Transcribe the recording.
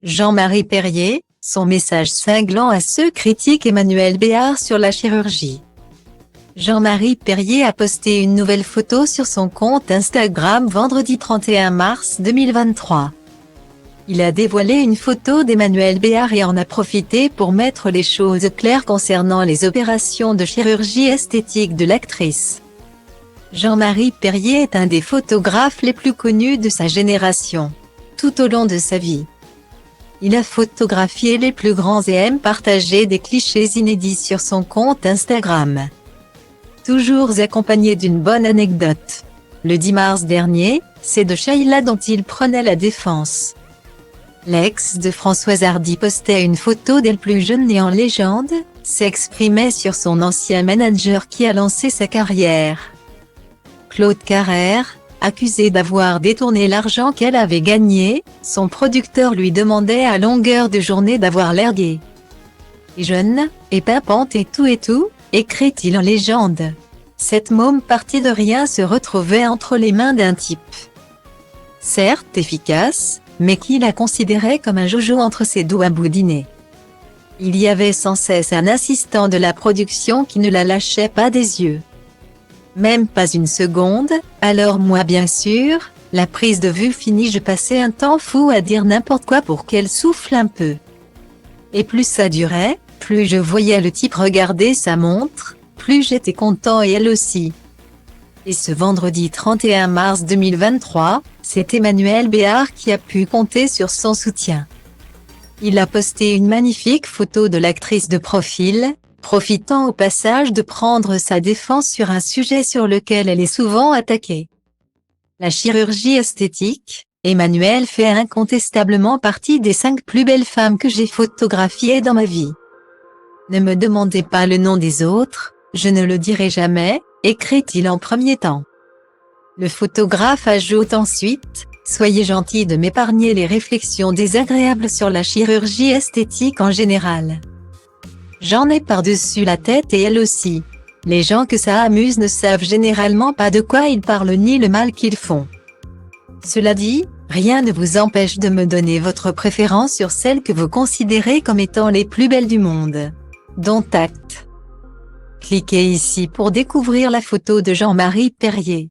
Jean-Marie Perrier, son message cinglant à ceux critiquent Emmanuel Béard sur la chirurgie. Jean-Marie Perrier a posté une nouvelle photo sur son compte Instagram vendredi 31 mars 2023. Il a dévoilé une photo d'Emmanuel Béard et en a profité pour mettre les choses claires concernant les opérations de chirurgie esthétique de l'actrice. Jean-Marie Perrier est un des photographes les plus connus de sa génération. Tout au long de sa vie, il a photographié les plus grands et aime partager des clichés inédits sur son compte Instagram. Toujours accompagné d'une bonne anecdote. Le 10 mars dernier, c'est de Sheila dont il prenait la défense. L'ex de Françoise Hardy postait une photo d'elle plus jeune et en légende, s'exprimait sur son ancien manager qui a lancé sa carrière. Claude Carrère, accusé d'avoir détourné l'argent qu'elle avait gagné, son producteur lui demandait à longueur de journée d'avoir l'air gai. Et jeune, et pimpante et tout, écrit-il en légende. Cette môme partie de rien se retrouvait entre les mains d'un type certes efficace, mais qui la considérait comme un jojo entre ses doigts boudinés. Il y avait sans cesse un assistant de la production qui ne la lâchait pas des yeux. Même pas une seconde, alors moi bien sûr, la prise de vue finie je passais un temps fou à dire n'importe quoi pour qu'elle souffle un peu. Et plus ça durait, plus je voyais le type regarder sa montre, plus j'étais content et elle aussi. Et ce vendredi 31 mars 2023, c'est Emmanuel Béard qui a pu compter sur son soutien. Il a posté une magnifique photo de l'actrice de profil, profitant au passage de prendre sa défense sur un sujet sur lequel elle est souvent attaquée. La chirurgie esthétique, Emmanuel fait incontestablement partie des 5 plus belles femmes que j'ai photographiées dans ma vie. Ne me demandez pas le nom des autres, je ne le dirai jamais, écrit-il en premier temps. Le photographe ajoute ensuite, soyez gentil de m'épargner les réflexions désagréables sur la chirurgie esthétique en général. J'en ai par-dessus la tête et elle aussi. Les gens que ça amuse ne savent généralement pas de quoi ils parlent ni le mal qu'ils font. Cela dit, rien ne vous empêche de me donner votre préférence sur celles que vous considérez comme étant les plus belles du monde. Dont acte. Cliquez ici pour découvrir la photo de Jean-Marie Perrier.